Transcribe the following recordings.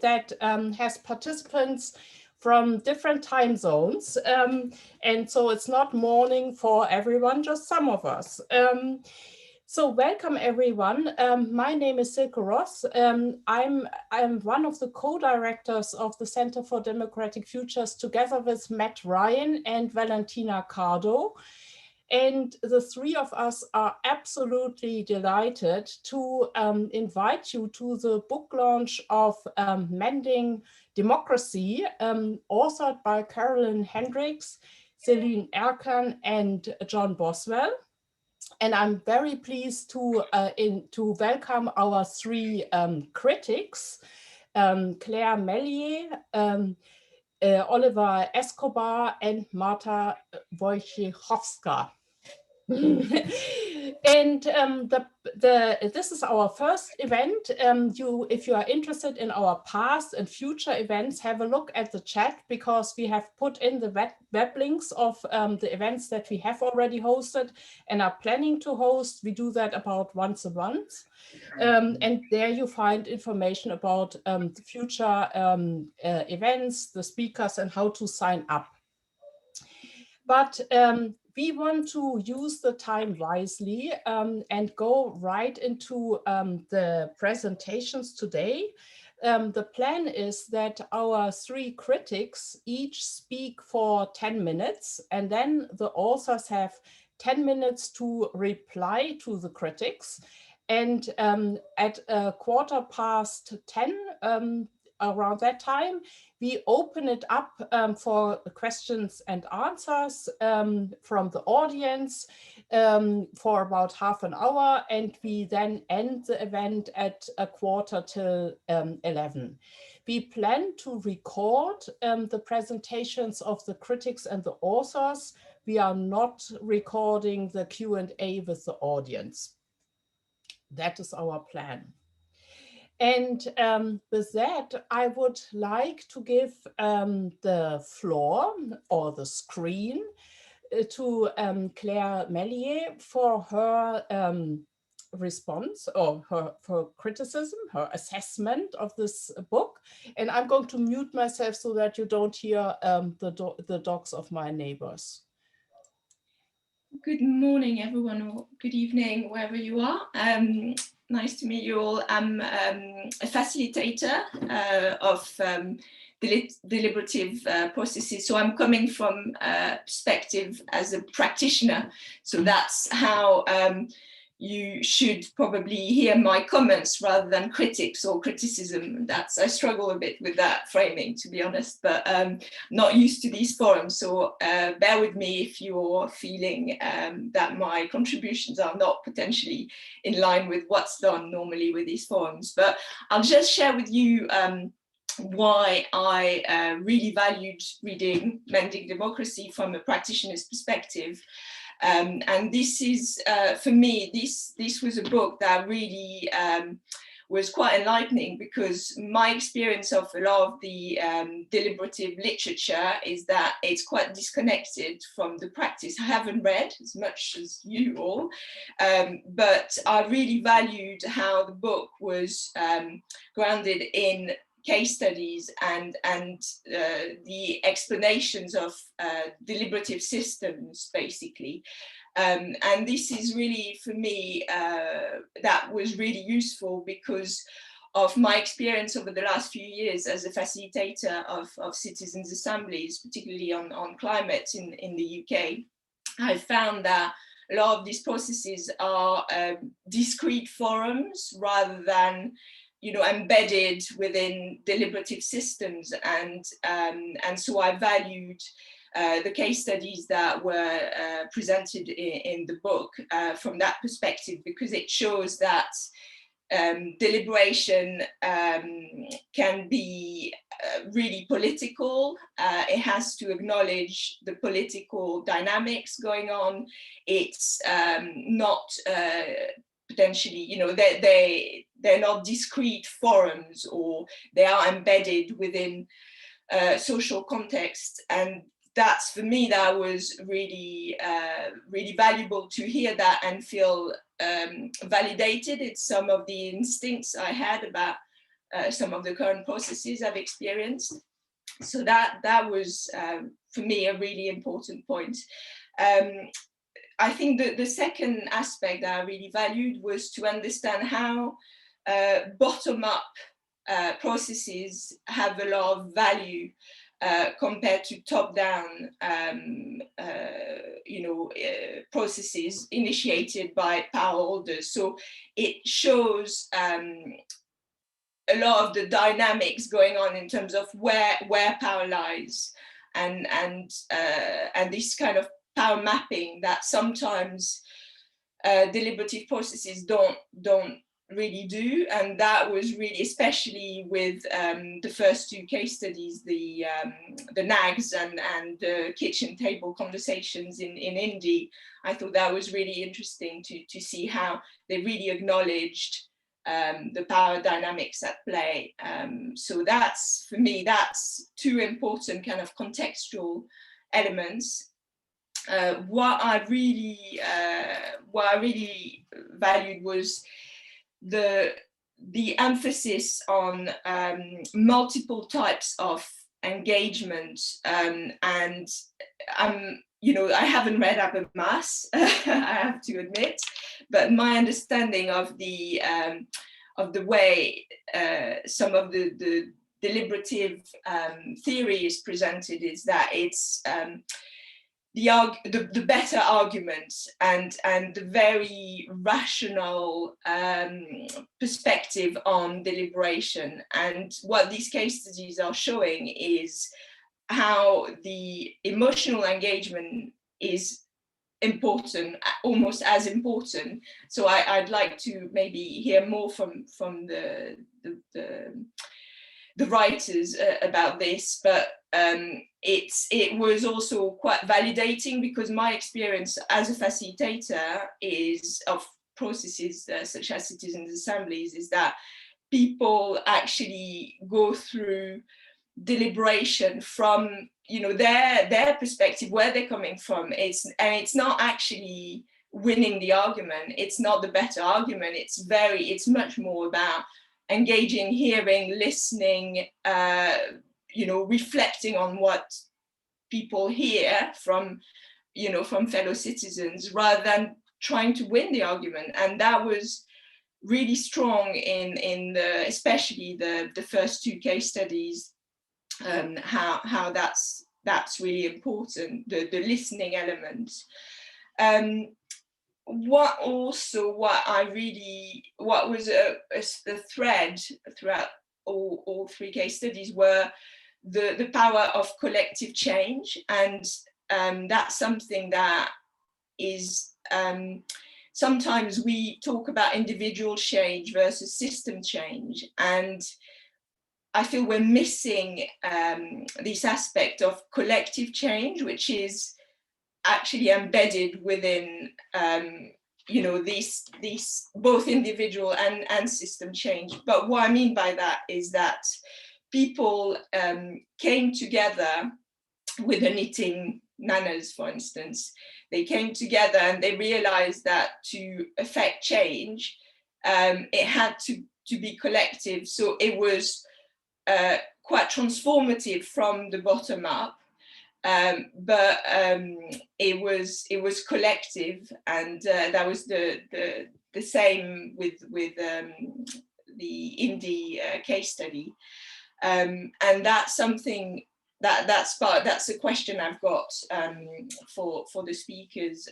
that has participants from different time zones. And so it's not morning for everyone, just some of us. So welcome everyone. My name is Silke Ross. I'm one of the co-directors of the Center for Democratic Futures together with Matt Ryan and Valentina Cardo. And the three of us are absolutely delighted to invite you to the book launch of Mending Democracy, authored by Carolyn Hendriks, Selen Ercan, and John Boswell. And I'm very pleased to welcome our three critics, Claire Mellier, Oliver Escobar, and Marta Wojciechowska. And this is our first event. If you are interested in our past and future events, have a look at the chat, because we have put in the web links of the events that we have already hosted and are planning to host. We do that about once a month. And there you find information about the future events, the speakers, and how to sign up. But we want to use the time wisely and go right into the presentations today. The plan is that our three critics each speak for 10 minutes, and then the authors have 10 minutes to reply to the critics. And at 10:15, around that time, we open it up for questions and answers from the audience for about half an hour, and we then end the event at 11:15. We plan to record the presentations of the critics and the authors. We are not recording the Q&A with the audience. That is our plan. And with that, I would like to give the floor or the screen to Claire Mellier for her response, or her criticism, her assessment of this book. And I'm going to mute myself so that you don't hear the dogs of my neighbors. Good morning, everyone, or good evening, wherever you are. Nice to meet you all. I'm a facilitator of deliberative processes. So I'm coming from a perspective as a practitioner. So that's how you should probably hear my comments rather than critics or criticism. I struggle a bit with that framing, to be honest, but not used to these forums. So bear with me if you're feeling that my contributions are not potentially in line with what's done normally with these forums. But I'll just share with you why I really valued reading Mending Democracy from a practitioner's perspective. And this is, for me, this was a book that really was quite enlightening, because my experience of a lot of the deliberative literature is that it's quite disconnected from the practice. I haven't read as much as you all, but I really valued how the book was grounded in case studies and the explanations of deliberative systems, basically. And this is really, for me, that was really useful because of my experience over the last few years as a facilitator of citizens' assemblies, particularly on climate in the UK. I found that a lot of these processes are discrete forums rather than embedded within deliberative systems, and so I valued the case studies that were presented in the book from that perspective, because it shows that deliberation can be really political. It has to acknowledge the political dynamics going on. It's not potentially, they're not discrete forums, or they are embedded within social context. And that's, for me, that was really, really valuable to hear that and feel validated. It's some of the instincts I had about some of the current processes I've experienced. So that was, for me, a really important point. I think that the second aspect that I really valued was to understand how bottom-up processes have a lot of value compared to top-down, processes initiated by power holders. So it shows a lot of the dynamics going on in terms of where power lies, and this kind of power mapping that sometimes deliberative processes don't really do. And that was really, especially with the first two case studies, the nags and the kitchen table conversations in Indy. I thought that was really interesting to see how they really acknowledged the power dynamics at play. So that's, for me, that's two important kind of contextual elements. What I really valued was the emphasis on multiple types of engagement, and I haven't read Habermas, I have to admit, but my understanding of the way some of the deliberative theory is presented is that it's the better argument and the very rational perspective on deliberation. And what these case studies are showing is how the emotional engagement is important, almost as important. So I'd like to maybe hear more from the writers about this, but it was also quite validating, because my experience as a facilitator is of processes such as citizens' assemblies is that people actually go through deliberation from their perspective, where they're coming from. It's not actually winning the argument, it's not the better argument, it's much more about engaging, hearing, listening, reflecting on what people hear from fellow citizens, rather than trying to win the argument. And that was really strong in especially the first two case studies, how that's really important, the listening element. What was a thread throughout all three case studies were the power of collective change, and that's something that is sometimes we talk about individual change versus system change, and I feel we're missing this aspect of collective change, which is actually embedded within these both individual and system change. But what I mean by that is that people came together with the knitting nanas, for instance. They came together and they realized that to affect change, it had to be collective. So it was quite transformative from the bottom up, but it was collective, and that was the same with the Indy case study, and that's something that's a question I've got for the speakers,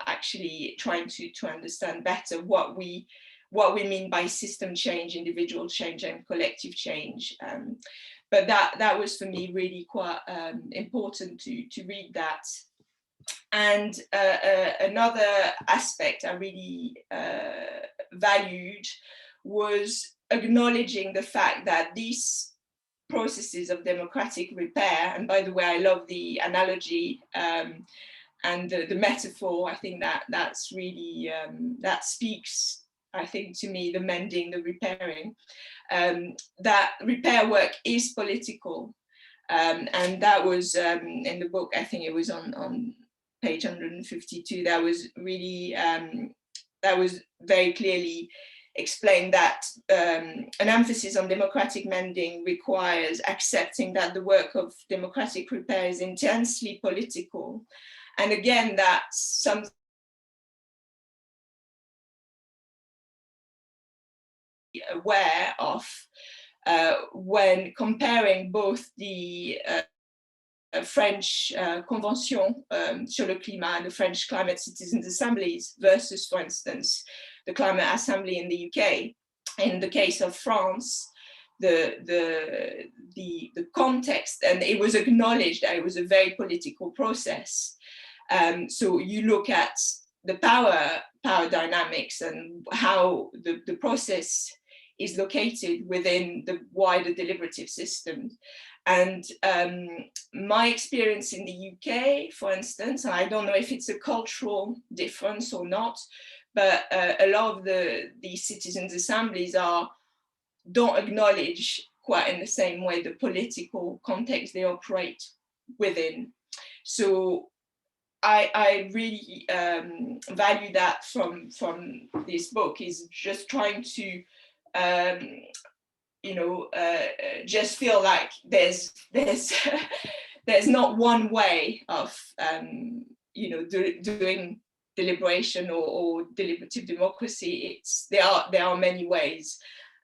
actually trying to understand better what we mean by system change, individual change, and collective change. But that was for me really quite important to read that. And another aspect I really valued was acknowledging the fact that these processes of democratic repair, and by the way, I love the analogy and the metaphor. I think that's really, that speaks, I think, to me, the mending, the repairing, that repair work is political. And that was in the book, I think it was on page 152, that was really, that was very clearly explained that an emphasis on democratic mending requires accepting that the work of democratic repair is intensely political. And again, that's something aware of when comparing both the French Convention sur le climat and the French Climate Citizens Assemblies versus, for instance, the Climate Assembly in the UK. In the case of France, the context, and it was acknowledged that it was a very political process. So you look at the power dynamics and how the process is located within the wider deliberative system. And my experience in the UK, for instance, I don't know if it's a cultural difference or not, but a lot of these citizens' assemblies don't acknowledge quite in the same way the political context they operate within. So I really value that from this book, is just trying to just feel like there's not one way of doing deliberation or deliberative democracy. There are many ways,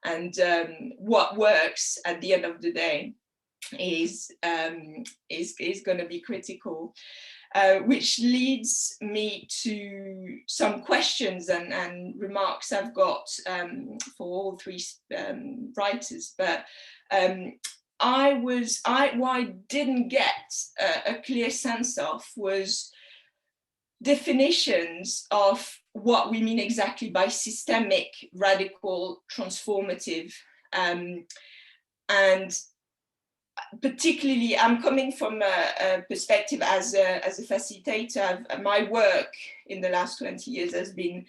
and what works at the end of the day is going to be critical. Which leads me to some questions and remarks I've got for all three writers. But what I didn't get a clear sense of was definitions of what we mean exactly by systemic, radical, transformative, and particularly, I'm coming from a perspective as a facilitator. My work in the last 20 years has been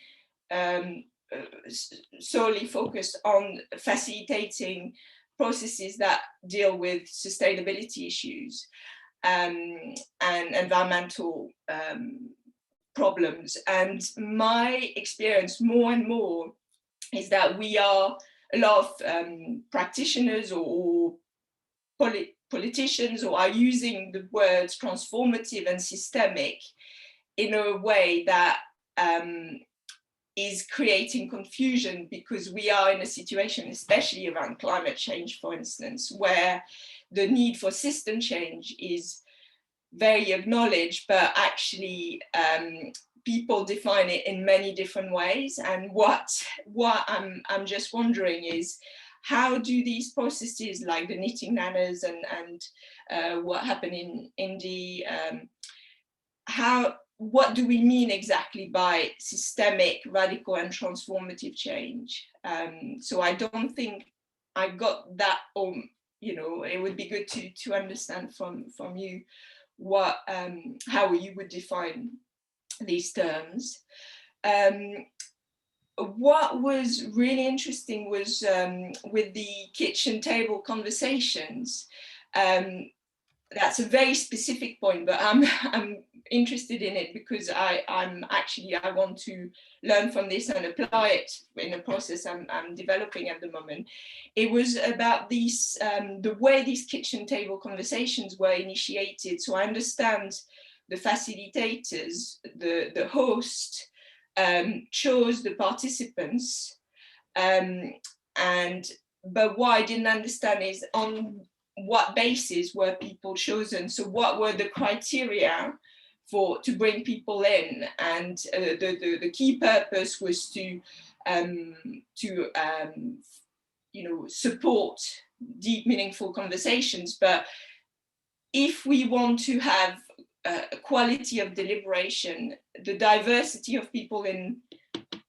solely focused on facilitating processes that deal with sustainability issues and environmental problems. And my experience more and more is that we are a lot of practitioners or politicians who are using the words transformative and systemic in a way that is creating confusion, because we are in a situation, especially around climate change, for instance, where the need for system change is very acknowledged, but actually people define it in many different ways. And what I'm just wondering is, how do these processes like the knitting nanas and what happened in India, what do we mean exactly by systemic, radical and transformative change? So I don't think I got that, or it would be good to understand from you how you would define these terms. What was really interesting was with the kitchen table conversations. That's a very specific point, but I'm interested in it because I want to learn from this and apply it in a process I'm developing at the moment. It was about these the way these kitchen table conversations were initiated. So I understand the facilitators, the host, chose the participants, but what I didn't understand is on what basis were people chosen. So what were the criteria to bring people in? And the key purpose was to support deep, meaningful conversations. But if we want to have a quality of deliberation, the diversity of people in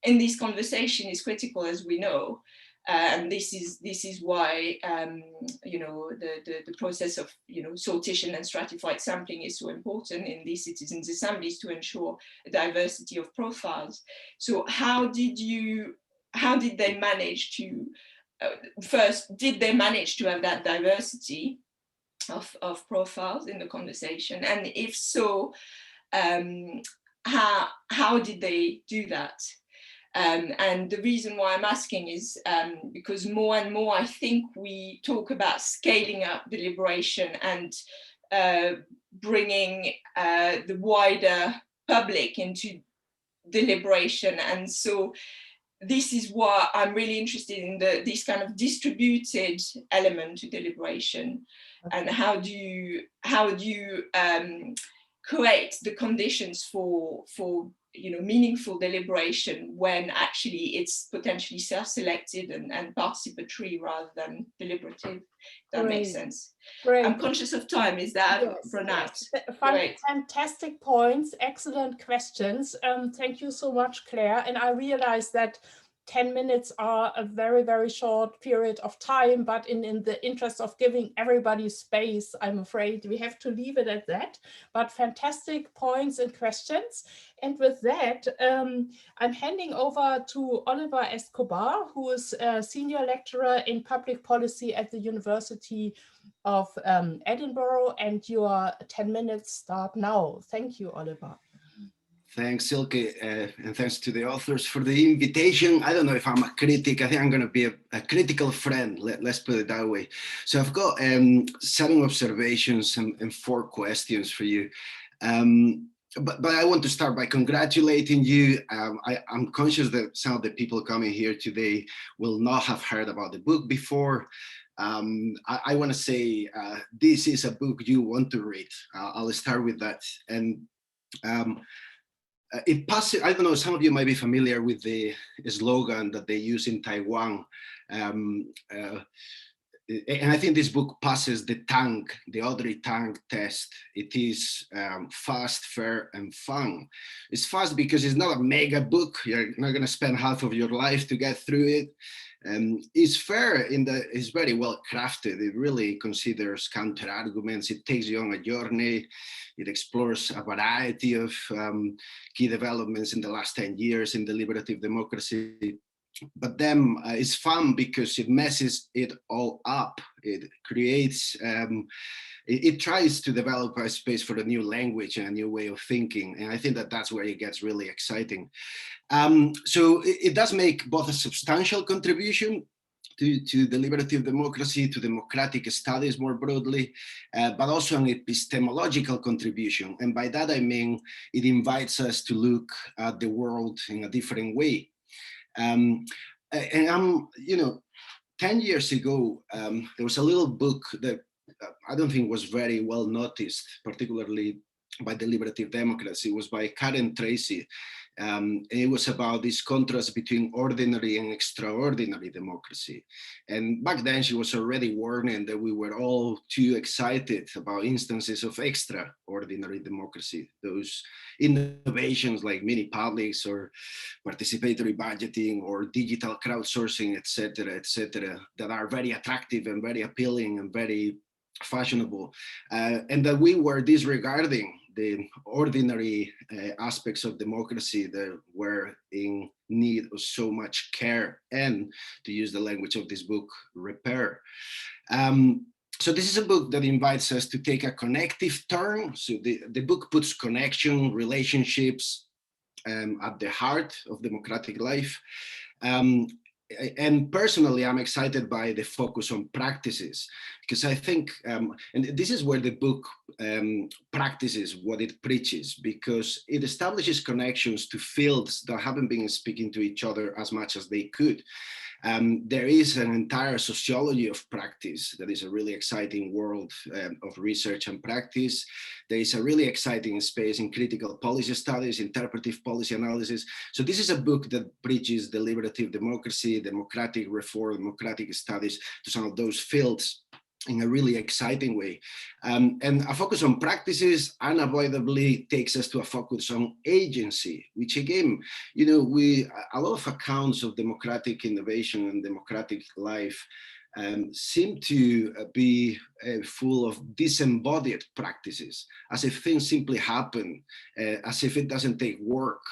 this conversation is critical, as we know. And this is why the process of sortition and stratified sampling is so important in these citizens' assemblies to ensure a diversity of profiles. So how did they manage to first, did they manage to have that diversity of profiles in the conversation? And if so, how did they do that? And the reason why I'm asking is because more and more I think we talk about scaling up deliberation and bringing the wider public into deliberation. And so this is why I'm really interested in this kind of distributed element to deliberation. Okay. And how do you create the conditions for meaningful deliberation when actually it's potentially self-selected and participatory rather than deliberative. That makes sense. Great. I'm conscious of time. Is that run out? Fantastic points, excellent questions. Thank you so much, Claire. And I realize that 10 minutes are a very, very short period of time, but in the interest of giving everybody space, I'm afraid we have to leave it at that. But fantastic points and questions. And with that, I'm handing over to Oliver Escobar, who is a senior lecturer in public policy at the University of Edinburgh, and your 10 minutes start now. Thank you, Oliver. Thanks, Silke, and thanks to the authors for the invitation. I don't know if I'm a critic. I think I'm going to be a critical friend. Let's put it that way. So I've got 7 observations and 4 questions for you. But I want to start by congratulating you. I'm conscious that some of the people coming here today will not have heard about the book before. I want to say this is a book you want to read. I'll start with that. And it passes, I don't know, some of you might be familiar with the slogan that they use in Taiwan. And I think this book passes the Audrey Tang test. It is fast, fair, and fun. It's fast because it's not a mega book. You're not going to spend half of your life to get through it. It's fair in that it's very well crafted. It really considers counter arguments. It takes you on a journey. It explores a variety of key developments in the last 10 years in deliberative democracy. But then it's fun because it messes it all up. It creates, it tries to develop a space for a new language and a new way of thinking. And I think that that's where it gets really exciting. So it does make both a substantial contribution to deliberative democracy, to democratic studies more broadly, but also an epistemological contribution. And by that, I mean, it invites us to look at the world in a different way. And I'm, 10 years ago, there was a little book that I don't think was very well noticed, particularly by deliberative democracy. It was by Karen Tracy. And it was about this contrast between ordinary and extraordinary democracy. And back then she was already warning that we were all too excited about instances of extraordinary democracy, those innovations like mini publics or participatory budgeting or digital crowdsourcing, et cetera, that are very attractive and very appealing and very fashionable, and that we were disregarding the ordinary aspects of democracy that were in need of so much care and, to use the language of this book, repair. So this is a book that invites us to take a connective turn. So the book puts connection, relationships at the heart of democratic life. And personally, I'm excited by the focus on practices, because I think, and this is where the book practices what it preaches, because it establishes connections to fields that haven't been speaking to each other as much as they could. There is an entire sociology of practice that is a really exciting world of research and practice. There is a really exciting space in critical policy studies, interpretive policy analysis. So this is a book that preaches deliberative democracy, democratic reform, democratic studies to some of those fields in a really exciting way. And a focus on practices unavoidably takes us to a focus on agency, which again, a lot of accounts of democratic innovation and democratic life seem to be full of disembodied practices, as if things simply happen, as if it doesn't take work,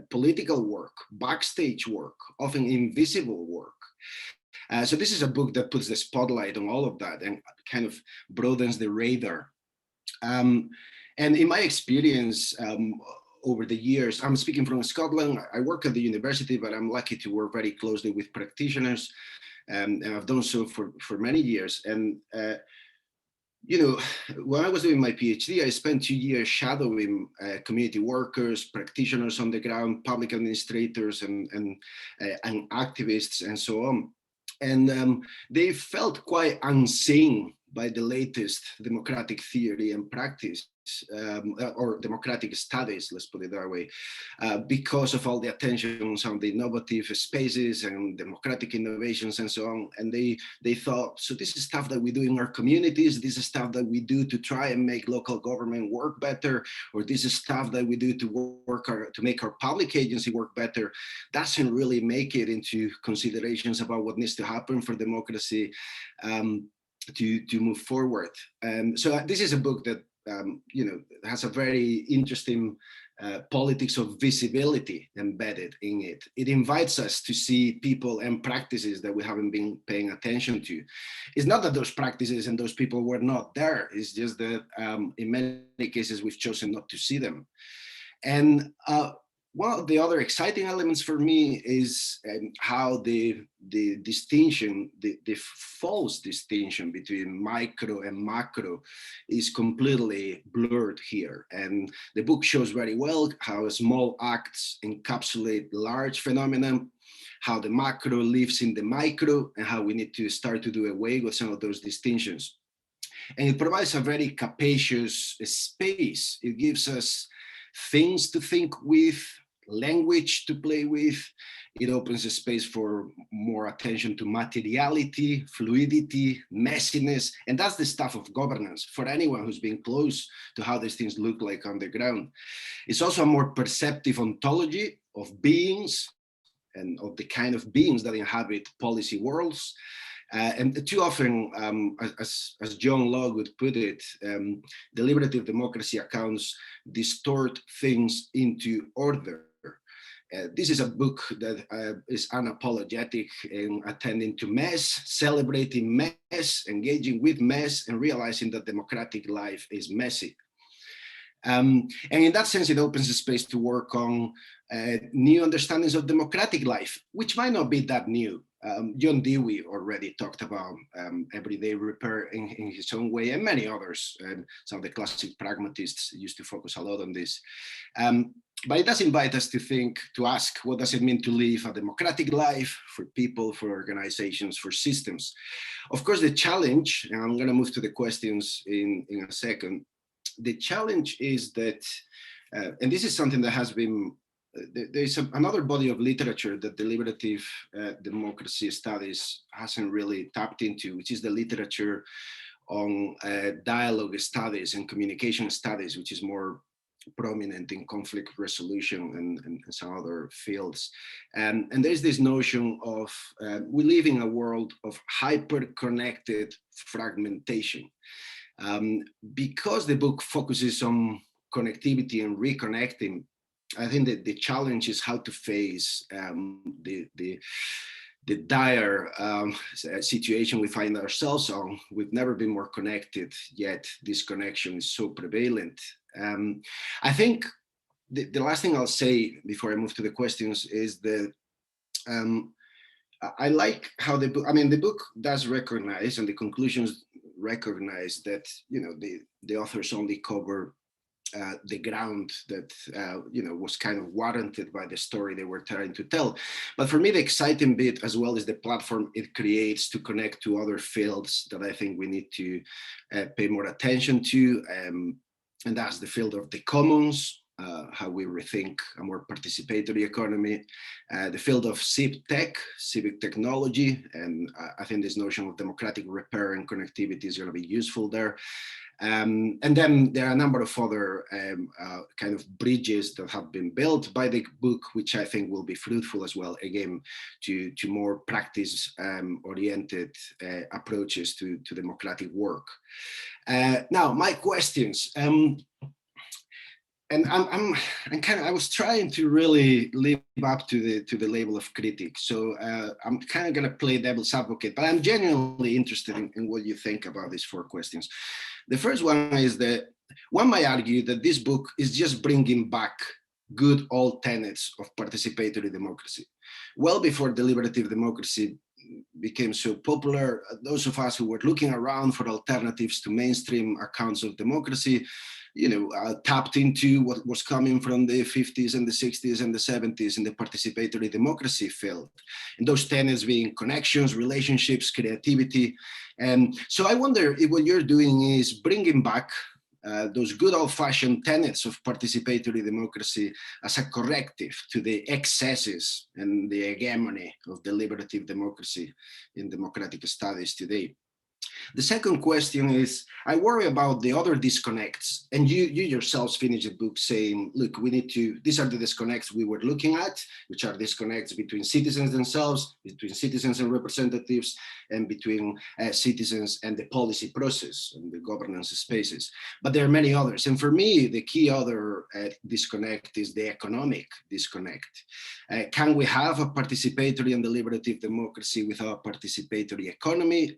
political work, backstage work, often invisible work. So this is a book that puts the spotlight on all of that and kind of broadens the radar. And in my experience, over the years, I'm speaking from Scotland. I work at the university, but I'm lucky to work very closely with practitioners, and I've done so for many years. And you know, when I was doing my PhD, I spent 2 years shadowing community workers, practitioners on the ground, public administrators, and activists, and so on. And they felt quite unseen by the latest democratic theory and practice, or democratic studies, let's put it that way, because of all the attention on some of the innovative spaces and democratic innovations and so on. And they thought, so this is stuff that we do in our communities, this is stuff that we do to try and make local government work better, or this is stuff that we do to make our public agency work better, doesn't really make it into considerations about what needs to happen for democracy to move forward. So this is a book that you know, has a very interesting politics of visibility embedded in it. It invites us to see people and practices that we haven't been paying attention to. It's not that those practices and those people were not there. It's just that in many cases we've chosen not to see them. And one of the other exciting elements for me is how the distinction, the false distinction between micro and macro is completely blurred here. And the book shows very well how small acts encapsulate large phenomena, how the macro lives in the micro, and how we need to start to do away with some of those distinctions. And it provides a very capacious space. It gives us things to think with, language to play with. It opens a space for more attention to materiality, fluidity, messiness, and that's the stuff of governance for anyone who's been close to how these things look like on the ground. It's also a more perceptive ontology of beings and of the kind of beings that inhabit policy worlds. And too often, as John Locke would put it, deliberative democracy accounts distort things into order. This is a book that is unapologetic in attending to mess, celebrating mess, engaging with mess, and realizing that democratic life is messy. And in that sense, it opens a space to work on new understandings of democratic life, which might not be that new. John Dewey already talked about everyday repair in his own way, and many others. Some of the classic pragmatists used to focus a lot on this. But it does invite us to think, to ask, what does it mean to live a democratic life for people, for organizations, for systems? Of course, the challenge, and I'm going to move to the questions in a second, the challenge is that, and this is something that has been, there's another body of literature that deliberative democracy studies hasn't really tapped into, which is the literature on dialogue studies and communication studies, which is more prominent in conflict resolution and some other fields. And there's this notion of, we live in a world of hyper-connected fragmentation. Because the book focuses on connectivity and reconnecting, I think that the challenge is how to face the dire situation we find ourselves on. We've never been more connected, yet this connection is so prevalent. I think the last thing I'll say before I move to the questions is that I like how the book, I mean, the book does recognize, and the conclusions recognize that, you know, the authors only cover the ground that you know, was kind of warranted by the story they were trying to tell. But for me, the exciting bit, as well as the platform it creates to connect to other fields that I think we need to pay more attention to, and that's the field of the commons, how we rethink a more participatory economy, the field of civic tech, civic technology, and I think this notion of democratic repair and connectivity is going to be useful there. And then there are a number of other kind of bridges that have been built by the book, which I think will be fruitful as well, again, to more practice-oriented approaches to democratic work. Now, my questions. And I was trying to really live up to the label of critic. So I'm kind of going to play devil's advocate, but I'm genuinely interested in what you think about these 4 questions. The first one is that one might argue that this book is just bringing back good old tenets of participatory democracy. Well before deliberative democracy became so popular, those of us who were looking around for alternatives to mainstream accounts of democracy, tapped into what was coming from the 50s and the 60s and the 70s in the participatory democracy field. And those tenets being connections, relationships, creativity. And so I wonder if what you're doing is bringing back those good old-fashioned tenets of participatory democracy as a corrective to the excesses and the hegemony of deliberative democracy in democratic studies today. The second question is, I worry about the other disconnects, and you yourselves finished the book saying, look, these are the disconnects we were looking at, which are disconnects between citizens themselves, between citizens and representatives, and between citizens and the policy process and the governance spaces. But there are many others. And for me, the key other disconnect is the economic disconnect. Can we have a participatory and deliberative democracy without a participatory economy?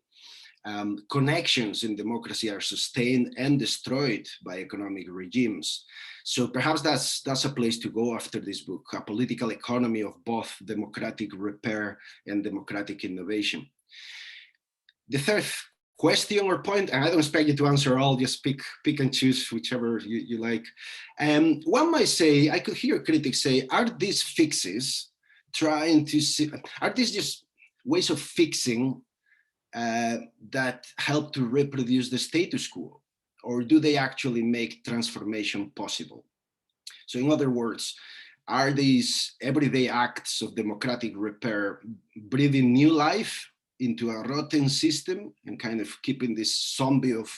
Connections in democracy are sustained and destroyed by economic regimes. So perhaps that's a place to go after this book, a political economy of both democratic repair and democratic innovation. The third question or point, and I don't expect you to answer all, just pick and choose whichever you like. One might say, I could hear critics say, are these fixes are these just ways of fixing that help to reproduce the status quo, or do they actually make transformation possible? So in other words, are these everyday acts of democratic repair breathing new life into a rotten system and kind of keeping this zombie of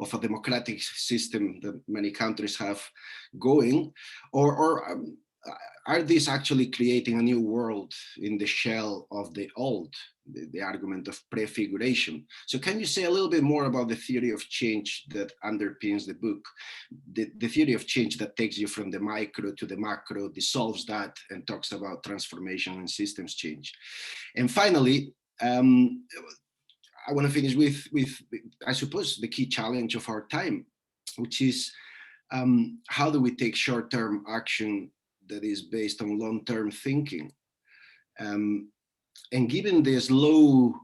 a democratic system that many countries have going, or are these actually creating a new world in the shell of the old, the argument of prefiguration? So can you say a little bit more about the theory of change that underpins the book, the theory of change that takes you from the micro to the macro, dissolves that and talks about transformation and systems change? And finally, I want to finish with, I suppose, the key challenge of our time, which is how do we take short-term action that is based on long-term thinking? And given the slow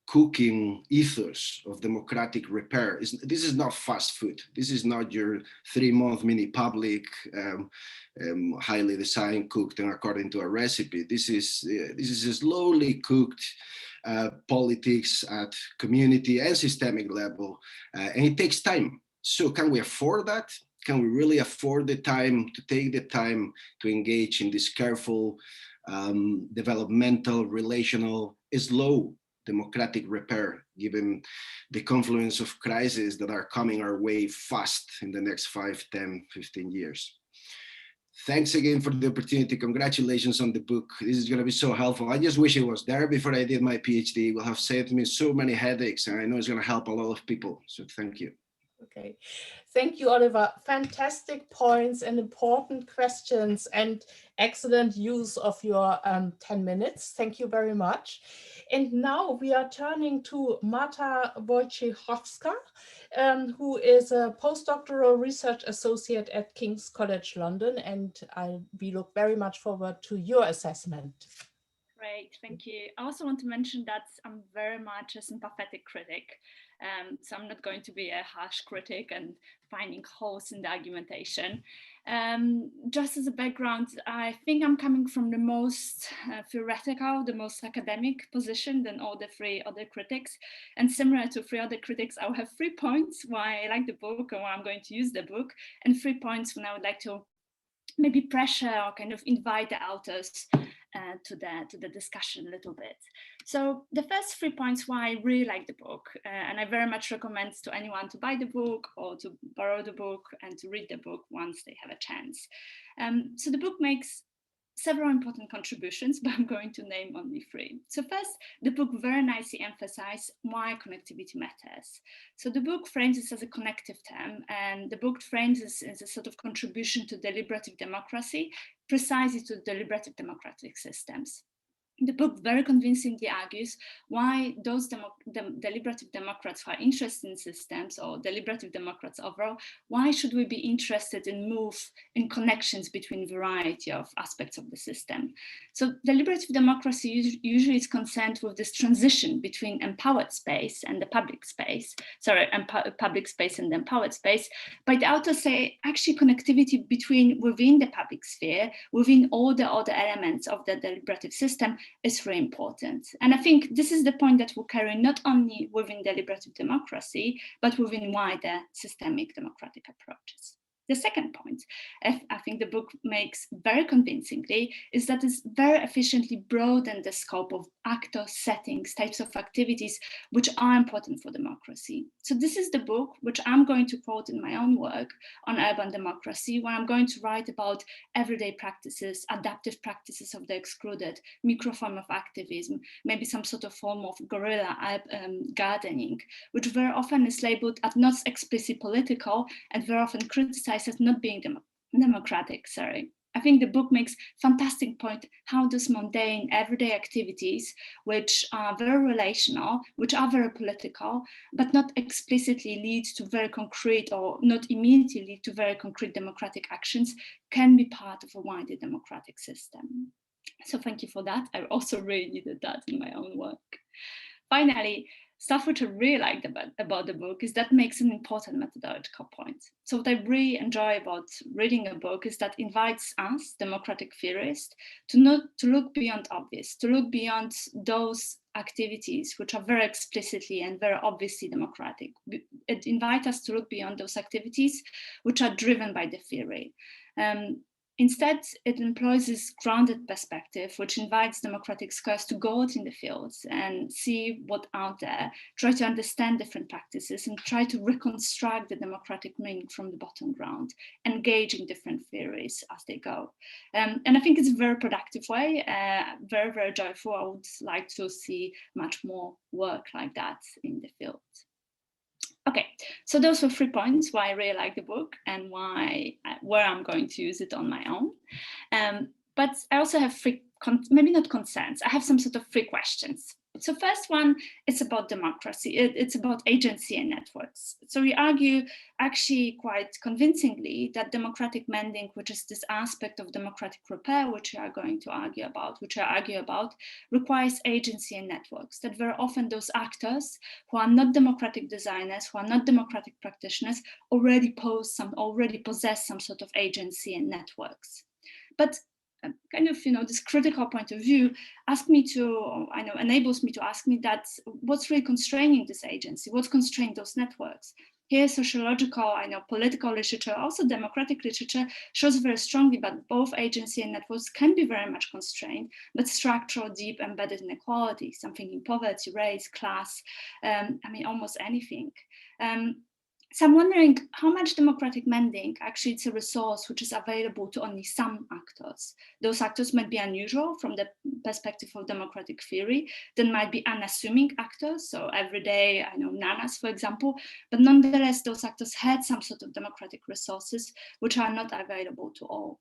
cooking ethos of democratic repair, this is not fast food. This is not your 3-month mini public, highly designed, cooked and according to a recipe. This is a slowly cooked politics at community and systemic level, and it takes time. So can we afford that? Can we really afford the time to take the time to engage in this careful, developmental, relational, slow democratic repair, given the confluence of crises that are coming our way fast in the next 5, 10, 15 years? Thanks again for the opportunity. Congratulations on the book. This is going to be so helpful. I just wish it was there before I did my PhD. It will have saved me so many headaches, and I know it's going to help a lot of people. So thank you. Okay, thank you, Oliver. Fantastic points and important questions and excellent use of your 10 minutes. Thank you very much. And now we are turning to Marta Wojciechowska, who is a postdoctoral research associate at King's College London, and we look very much forward to your assessment. Great, thank you. I also want to mention that I'm very much a sympathetic critic. So I'm not going to be a harsh critic and finding holes in the argumentation. Just as a background, I think I'm coming from the most theoretical, the most academic position than all the 3 other critics. And similar to 3 other critics, I'll have 3 points why I like the book and why I'm going to use the book, and 3 points when I would like to maybe pressure or kind of invite the authors to the discussion a little bit. So the first 3 points why I really like the book, and I very much recommend to anyone to buy the book or to borrow the book and to read the book once they have a chance. So the book makes several important contributions, but I'm going to name only 3. So first, the book very nicely emphasizes why connectivity matters. So the book frames this as a connective term, and the book frames this as a sort of contribution to deliberative democracy, precisely to deliberative democratic systems. The book very convincingly argues why those deliberative democrats who are interested in systems, or deliberative democrats overall, why should we be interested in move in connections between a variety of aspects of the system? So deliberative democracy usually is concerned with this transition between empowered space and the public space, public space and the empowered space. But the authors say actually connectivity within the public sphere, within all the other elements of the deliberative system, is very important. And I think this is the point that will carry not only within deliberative democracy, but within wider systemic democratic approaches. The second point, I think the book makes very convincingly, is that it's very efficiently broadened the scope of actors, settings, types of activities which are important for democracy. So this is the book which I'm going to quote in my own work on urban democracy, when I'm going to write about everyday practices, adaptive practices of the excluded, microform of activism, maybe some sort of form of guerrilla gardening, which very often is labeled as not explicitly political and very often criticized as not being democratic. I think the book makes fantastic point how those mundane everyday activities, which are very relational, which are very political, but not explicitly lead to very concrete, or not immediately lead to very concrete democratic actions, can be part of a wider democratic system. So thank you for that. I also really needed that in my own work. Finally, stuff which I really liked about the book is that makes an important methodological point. So what I really enjoy about reading a book is that invites us, democratic theorists, to look beyond obvious, to look beyond those activities which are very explicitly and very obviously democratic. It invites us to look beyond those activities which are driven by the theory. Instead, it employs this grounded perspective, which invites democratic scholars to go out in the fields and see what's out there, try to understand different practices, and try to reconstruct the democratic meaning from the bottom ground, engaging different theories as they go. And I think it's a very productive way, very, very joyful. I would like to see much more work like that in the field. Okay, so those were 3 points why I really like the book and where I'm going to use it on my own. But I also have 3, maybe not concerns, I have some sort of 3 questions. So first one, it's about democracy. It's about agency and networks. So we argue actually quite convincingly that democratic mending, which is this aspect of democratic repair, which I argue about, requires agency and networks. That very often those actors who are not democratic designers, who are not democratic practitioners, already possess some sort of agency and networks. But kind of, this critical point of view enables me to ask me that what's really constraining this agency? What's constraining those networks? Here, sociological, political literature, also democratic literature shows very strongly that both agency and networks can be very much constrained, but structural, deep, embedded inequality, something in poverty, race, class, almost anything. So I'm wondering how much democratic mending actually it's a resource which is available to only some actors. Those actors might be unusual from the perspective of democratic theory. There might be unassuming actors, so everyday, nanas, for example, but nonetheless, those actors had some sort of democratic resources which are not available to all.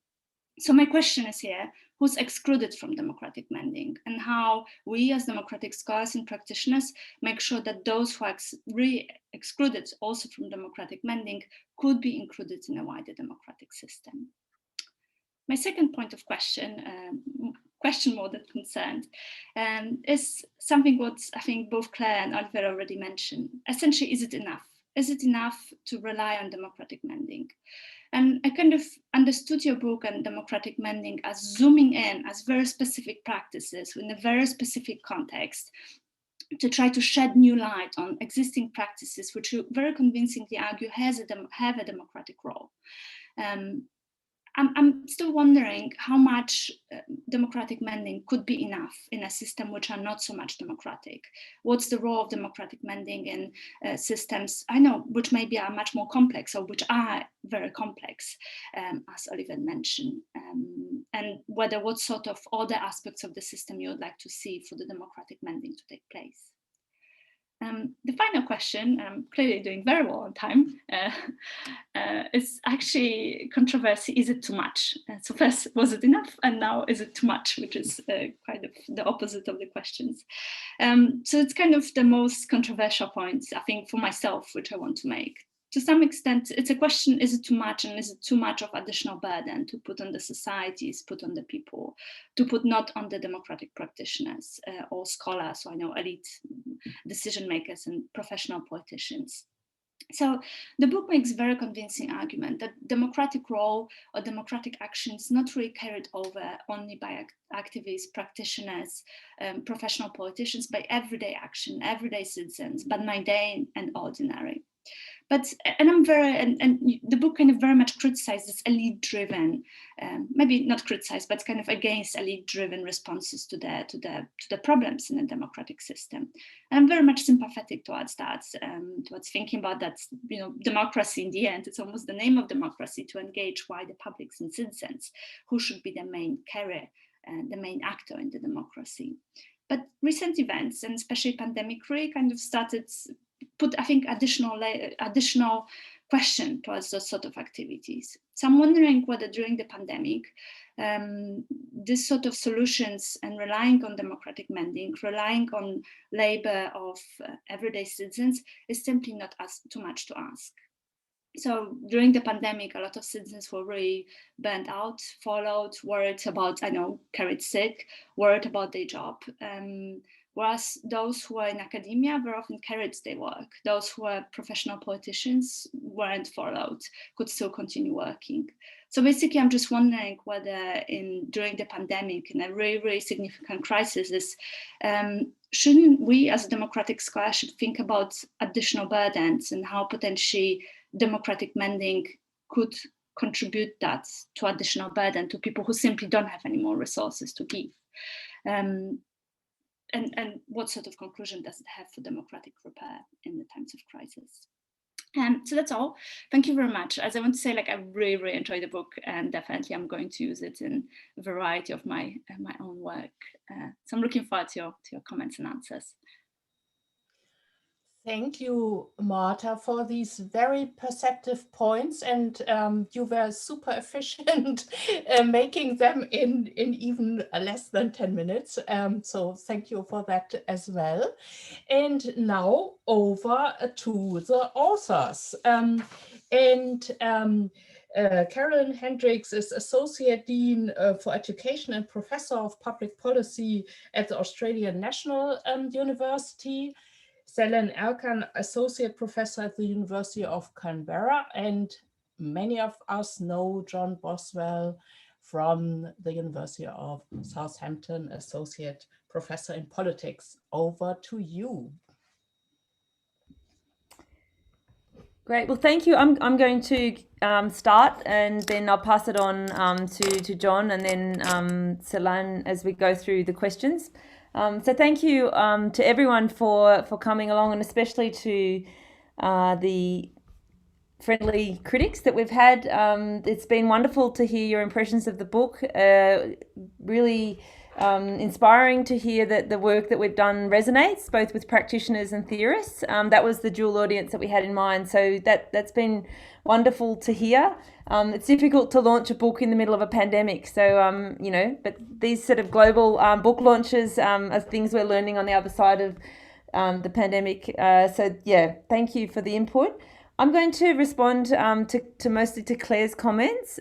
So my question is here, who's excluded from democratic mending, and how we as democratic scholars and practitioners make sure that those who are really excluded also from democratic mending could be included in a wider democratic system. My second point of question more than concerned, is something what I think both Claire and Oliver already mentioned. Essentially, is it enough? Is it enough to rely on democratic mending? And I kind of understood your book on democratic mending as zooming in as very specific practices in a very specific context to try to shed new light on existing practices, which you very convincingly argue have a democratic role. I'm still wondering how much democratic mending could be enough in a system which are not so much democratic. What's the role of democratic mending in systems, which maybe are much more complex or which are very complex, as Oliver mentioned, and what sort of other aspects of the system you would like to see for the democratic mending to take place. The final question, I'm clearly doing very well on time, is actually controversy. Is it too much? So first, was it enough? And now, is it too much? Which is kind of the opposite of the questions. So it's kind of the most controversial points, I think, for myself, which I want to make. To some extent, it's a question, is it too much, and is it too much of additional burden to put on the societies, put on the people, to put not on the democratic practitioners or scholars, or I know elite decision makers and professional politicians. So the book makes a very convincing argument that democratic role or democratic action is not really carried over only by activists, practitioners, professional politicians, by everyday action, everyday citizens, but mundane and ordinary. But and the book kind of very much criticizes elite-driven, maybe not criticized, but kind of against elite-driven responses to the problems in the democratic system. And I'm very much sympathetic towards that, towards thinking about that. You know, democracy in the end, it's almost the name of democracy, to engage wider publics and citizens who should be the main carrier and the main actor in the democracy. But recent events, and especially pandemic, really kind of started put, I think, additional question towards those sort of activities. So I'm wondering whether during the pandemic, this sort of solutions and relying on democratic mending, relying on labor of everyday citizens is simply not too much to ask. So during the pandemic, a lot of citizens were really burnt out, followed, worried about, carried sick, worried about their job. Whereas those who are in academia very often carried their work. Those who are professional politicians weren't followed, could still continue working. So basically, I'm just wondering whether during the pandemic, in a really, really significant crisis, shouldn't we as a democratic scholarship think about additional burdens and how potentially democratic mending could contribute that to additional burden to people who simply don't have any more resources to give? And what sort of conclusion does it have for democratic repair in the times of crisis? So that's all. Thank you very much. As I want to say, I really, really enjoyed the book, and definitely I'm going to use it in a variety of my own work. So I'm looking forward to your comments and answers. Thank you, Marta, for these very perceptive points, and you were super efficient making them in even less than 10 minutes. So thank you for that as well. And now over to the authors. Carolyn Hendriks is Associate Dean for Education and Professor of Public Policy at the Australian National University. Selen Ercan, Associate Professor at the University of Canberra, and many of us know John Boswell from the University of Southampton, Associate Professor in Politics. Over to you. Great. Well, thank you. I'm going to start, and then I'll pass it on to John, and then Selen as we go through the questions. So thank you to everyone for coming along, and especially to the friendly critics that we've had. It's been wonderful to hear your impressions of the book. Really inspiring to hear that the work that we've done resonates both with practitioners and theorists. That was the dual audience that we had in mind. So that's been wonderful to hear. It's difficult to launch a book in the middle of a pandemic. So, but these sort of global book launches are things we're learning on the other side of the pandemic. So yeah, thank you for the input. I'm going to respond to mostly to Claire's comments.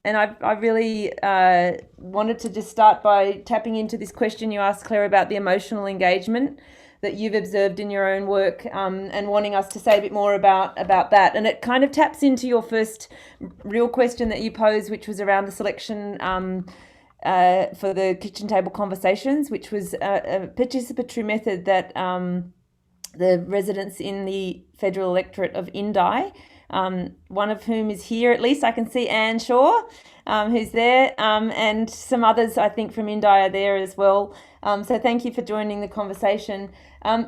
And I really wanted to just start by tapping into this question you asked, Claire, about the emotional engagement that you've observed in your own work, and wanting us to say a bit more about that. And it kind of taps into your first real question that you posed, which was around the selection for the kitchen table conversations, which was a participatory method that the residents in the federal electorate of Indi, one of whom is here, at least I can see Anne Shaw, who's there, and some others I think from Indi are there as well. So thank you for joining the conversation.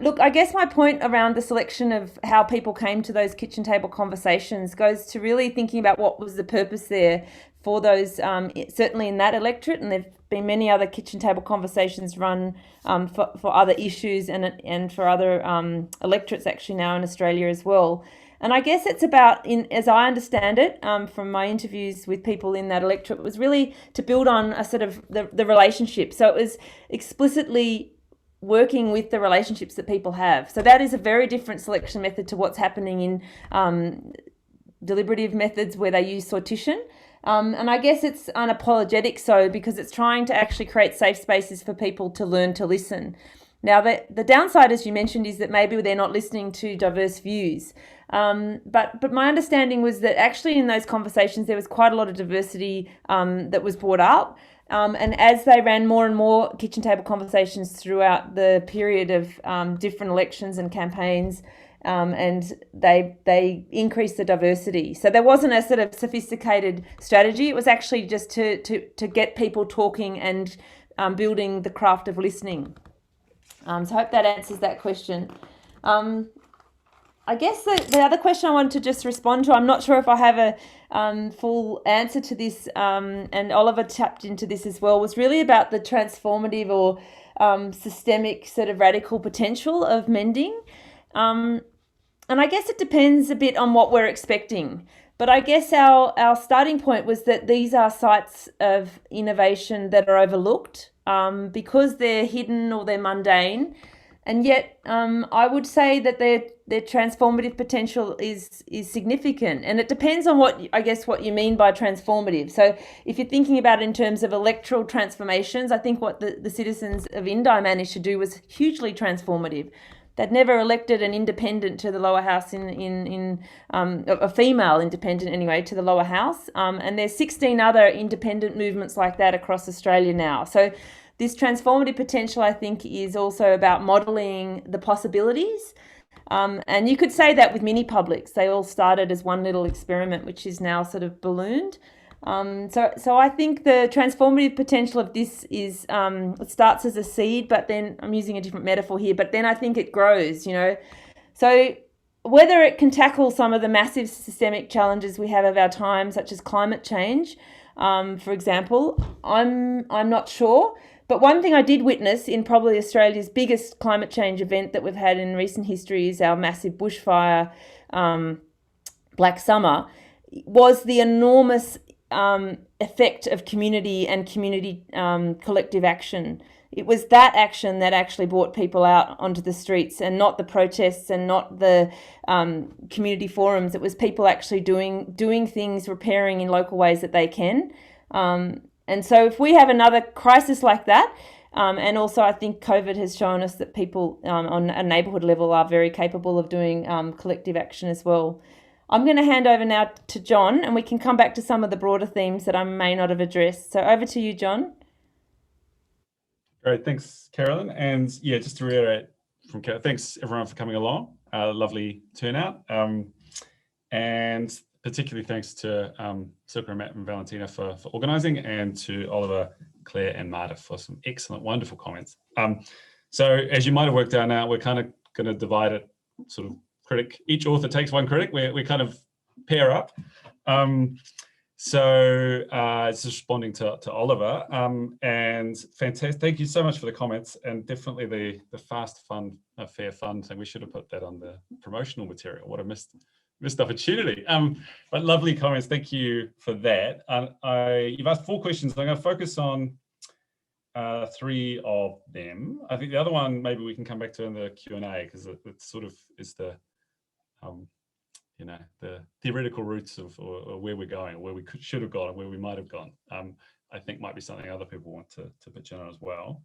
Look, I guess my point around the selection of how people came to those kitchen table conversations goes to really thinking about what was the purpose there for those, certainly in that electorate, and been many other kitchen table conversations run for other issues and for other electorates actually now in Australia as well. And I guess it's about, as I understand it, from my interviews with people in that electorate, was really to build on a sort of the relationship. So it was explicitly working with the relationships that people have. So that is a very different selection method to what's happening in deliberative methods where they use sortition. And I guess it's unapologetic so because it's trying to actually create safe spaces for people to learn to listen. Now, the downside, as you mentioned, is that maybe they're not listening to diverse views. But my understanding was that actually in those conversations, there was quite a lot of diversity that was brought up. And as they ran more and more kitchen table conversations throughout the period of different elections and campaigns, and they increased the diversity. So there wasn't a sort of sophisticated strategy. It was actually just to get people talking and building the craft of listening. So I hope that answers that question. I guess the other question I wanted to just respond to, I'm not sure if I have a full answer to this, and Oliver tapped into this as well, was really about the transformative or systemic sort of radical potential of mending. And I guess it depends a bit on what we're expecting. But I guess our starting point was that these are sites of innovation that are overlooked because they're hidden or they're mundane. And yet I would say that their transformative potential is significant. And it depends on what you mean by transformative. So if you're thinking about it in terms of electoral transformations, I think what the citizens of Indi managed to do was hugely transformative. They'd never elected an independent to the lower house a female independent anyway, to the lower house. And there's 16 other independent movements like that across Australia now. So this transformative potential, I think, is also about modelling the possibilities. And you could say that with mini publics. They all started as one little experiment, which is now sort of ballooned. So I think the transformative potential of this is, it starts as a seed, but then I'm using a different metaphor here, but then I think it grows, So whether it can tackle some of the massive systemic challenges we have of our time, such as climate change, for example, I'm not sure. But one thing I did witness in probably Australia's biggest climate change event that we've had in recent history is our massive bushfire, Black Summer, was the enormous effect of community and community collective action. It was that action that actually brought people out onto the streets, and not the protests and not the community forums. It was people actually doing things, repairing in local ways that they can. And so if we have another crisis like that, and also I think COVID has shown us that people on a neighbourhood level are very capable of doing collective action as well. I'm going to hand over now to John, and we can come back to some of the broader themes that I may not have addressed. So over to you, John. Great, thanks, Carolyn. And yeah, just to reiterate from Carolyn, thanks everyone for coming along. Lovely turnout. And particularly thanks to Silke, Matt and Valentina for organising, and to Oliver, Claire and Marta for some excellent, wonderful comments. So as you might have worked out now, we're kind of going to divide it sort of critic. Each author takes one critic. We kind of pair up. So it's just responding to Oliver. And fantastic. Thank you so much for the comments, and definitely the fast, fun, fair fun thing. We should have put that on the promotional material. What a missed opportunity. But lovely comments. Thank you for that. You've asked 4 questions. I'm going to focus on 3 of them. I think the other one maybe we can come back to in the Q&A, because it sort of is the the theoretical roots of or where we're going, or where we should have gone, and where we might have gone. I think might be something other people want to pitch in on as well.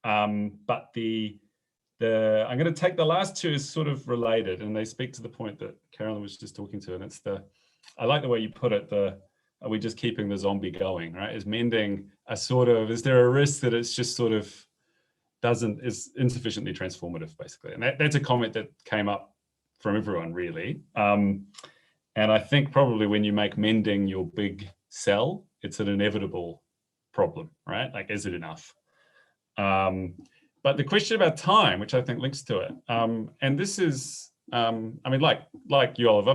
But I'm going to take the last 2 as sort of related, and they speak to the point that Carolyn was just talking to, and it's I like the way you put it, are we just keeping the zombie going, right? Is mending is there a risk that it's just sort of is insufficiently transformative, basically? And that's a comment that came up from everyone, really. And I think probably when you make mending your big sell, it's an inevitable problem, right? Like, is it enough? But the question about time, which I think links to it, and this is, I mean, like you, Oliver,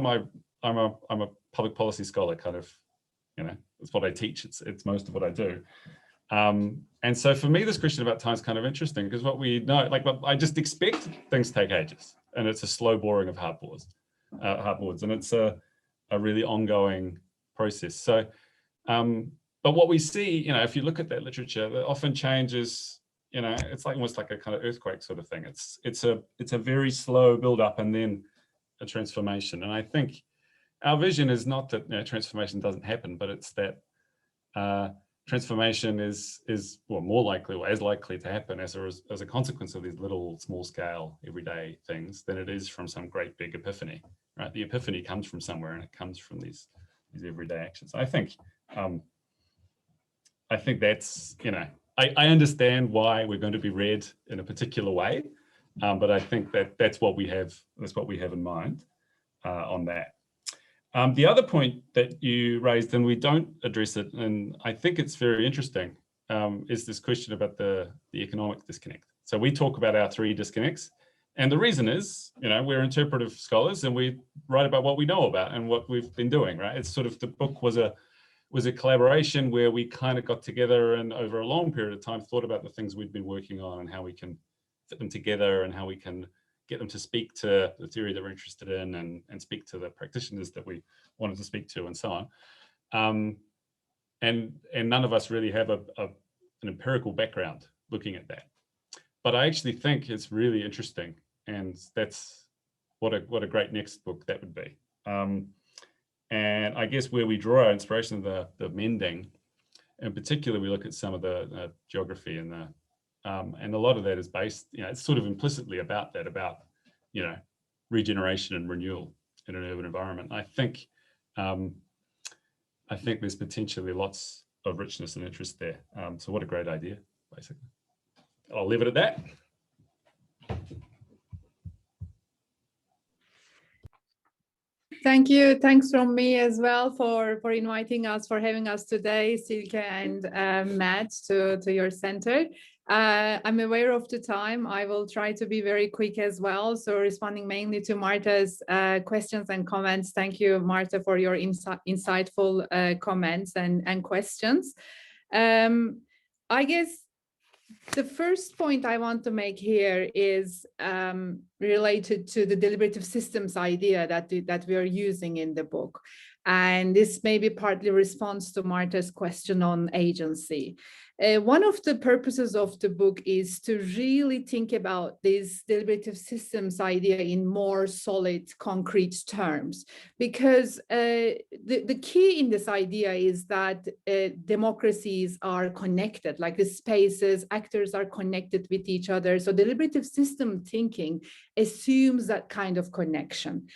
I'm a public policy scholar, kind of, it's what I teach. It's most of what I do. And so for me, this question about time is kind of interesting, because what we know, like, I just expect things take ages, and it's a slow boring of hardboards, and it's a really ongoing process. So, but what we see, you know, if you look at that literature, that often changes, you know, it's like almost like a kind of earthquake sort of thing. It's a very slow build up and then a transformation. And I think our vision is not that, you know, transformation doesn't happen, but it's that transformation is well, more likely, or as likely to happen as a consequence of these little small scale everyday things than it is from some great big epiphany, right? The epiphany comes from somewhere, and it comes from these everyday actions. I think that's, you know, I understand why we're going to be read in a particular way, but I think that's what we have in mind on that. The other point that you raised, and we don't address it, and I think it's very interesting, is this question about the economic disconnect. So we talk about our 3 disconnects, and the reason is, you know, we're interpretive scholars and we write about what we know about and what we've been doing, right? It's sort of, the book was a collaboration where we kind of got together and over a long period of time thought about the things we'd been working on and how we can fit them together and how we can get them to speak to the theory that we're interested in and speak to the practitioners that we wanted to speak to, and so on. And none of us really have an empirical background looking at that. But I actually think it's really interesting, and that's what a great next book that would be. And I guess where we draw our inspiration of the mending, in particular, we look at some of the geography and a lot of that is based, you know, it's sort of implicitly about that, about, you know, regeneration and renewal in an urban environment. I think there's potentially lots of richness and interest there. So what a great idea, basically. I'll leave it at that. Thank you. Thanks from me as well for inviting us, for having us today, Silke and Matt, to your center. I'm aware of the time. I will try to be very quick as well. So responding mainly to Marta's questions and comments. Thank you, Marta, for your insightful comments and questions. I guess the first point I want to make here is related to the deliberative systems idea that we are using in the book. And this may be partly response to Marta's question on agency. One of the purposes of the book is to really think about this deliberative systems idea in more solid, concrete terms, because the key in this idea is that democracies are connected, like the spaces, actors are connected with each other. So deliberative system thinking assumes that kind of connection.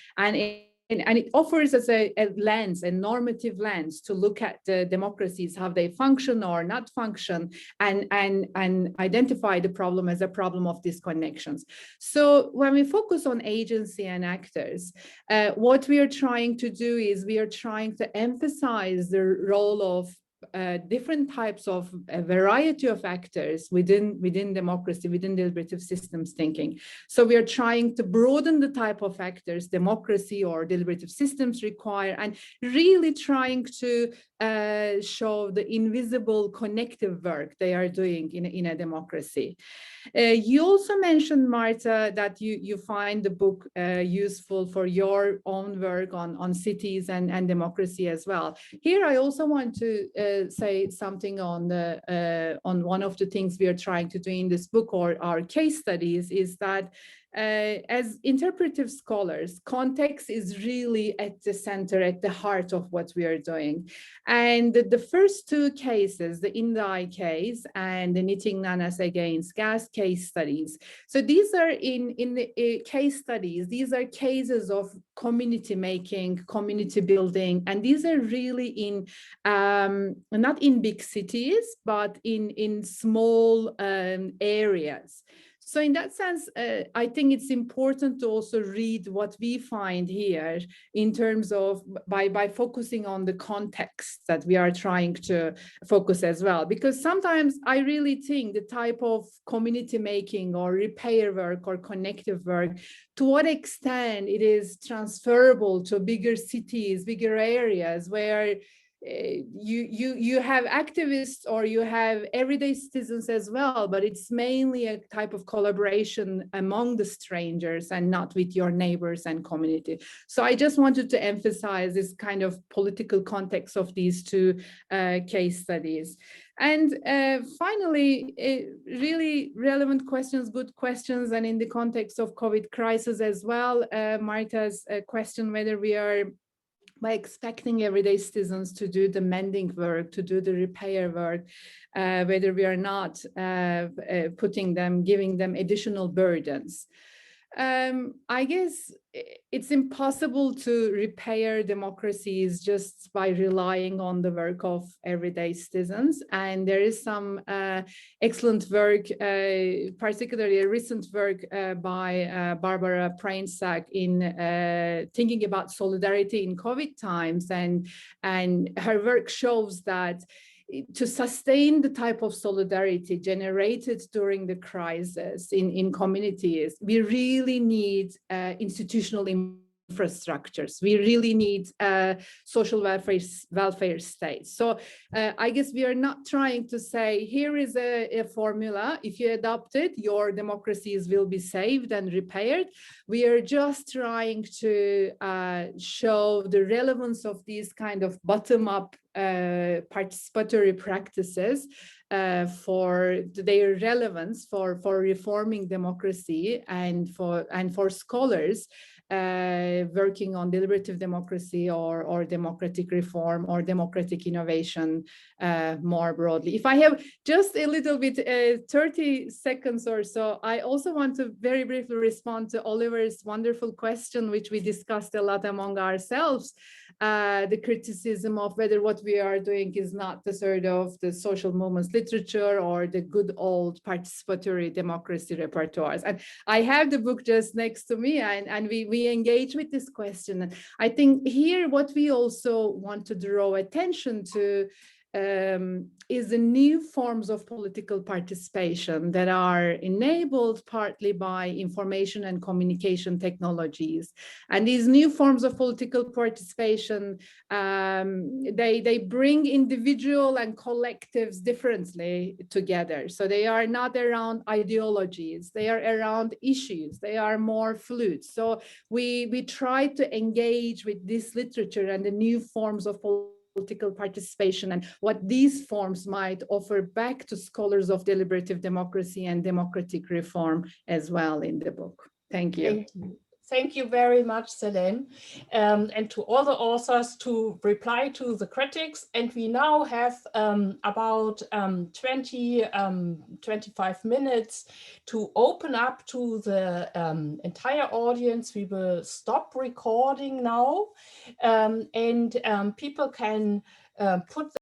And it offers us a lens, a normative lens, to look at the democracies, how they function or not function, and identify the problem as a problem of disconnections. So when we focus on agency and actors, what we are trying to do is we are trying to emphasize the role of different types of a variety of actors within democracy, within deliberative systems thinking. So we are trying to broaden the type of actors democracy or deliberative systems require, and really trying to show the invisible connective work they are doing in a democracy. You also mentioned, Marta, that you find the book useful for your own work on cities and democracy as well. Here, I also want to say something on one of the things we are trying to do in this book, or our case studies, is that as interpretive scholars, context is really at the center, at the heart of what we are doing. And the first 2 cases, the Indai case and the Knitting Nanas Against Gas case studies. So these are in the case studies, these are cases of community making, community building, and these are really in, not in big cities, but in small areas. So in that sense, I think it's important to also read what we find here in terms of by focusing on the context that we are trying to focus as well. Because sometimes I really think the type of community making or repair work or connective work, to what extent it is transferable to bigger cities, bigger areas where you have activists or you have everyday citizens as well, but it's mainly a type of collaboration among the strangers and not with your neighbors and community. So I just wanted to emphasize this kind of political context of these two case studies. And finally, really relevant questions, good questions, and in the context of COVID crisis as well, Marta's question whether we are, by expecting everyday citizens to do the mending work, to do the repair work, whether we are not giving them additional burdens. I guess it's impossible to repair democracies just by relying on the work of everyday citizens. And there is some excellent work, particularly a recent work by Barbara Prainsack in thinking about solidarity in COVID times. And her work shows that to sustain the type of solidarity generated during the crisis in communities, we really need institutional infrastructures. We really need social welfare states. So I guess we are not trying to say, here is a formula. If you adopt it, your democracies will be saved and repaired. We are just trying to show the relevance of these kind of bottom-up participatory practices for their relevance for reforming democracy and for scholars working on deliberative democracy or democratic reform or democratic innovation more broadly. If I have just a little bit, 30 seconds or so, I also want to very briefly respond to Oliver's wonderful question, which we discussed a lot among ourselves, the criticism of whether what we are doing is not the sort of the social movements literature or the good old participatory democracy repertoires. And I have the book just next to me, and we engage with this question. And I think here what we also want to draw attention to is the new forms of political participation that are enabled partly by information and communication technologies. And these new forms of political participation, they bring individual and collectives differently together. So they are not around ideologies, they are around issues, they are more fluid. So we try to engage with this literature and the new forms of political participation and what these forms might offer back to scholars of deliberative democracy and democratic reform as well in the book. Thank you. Thank you. Thank you very much, Selen, and to all the authors to reply to the critics. And we now have about 25 minutes to open up to the entire audience. We will stop recording now, and people can put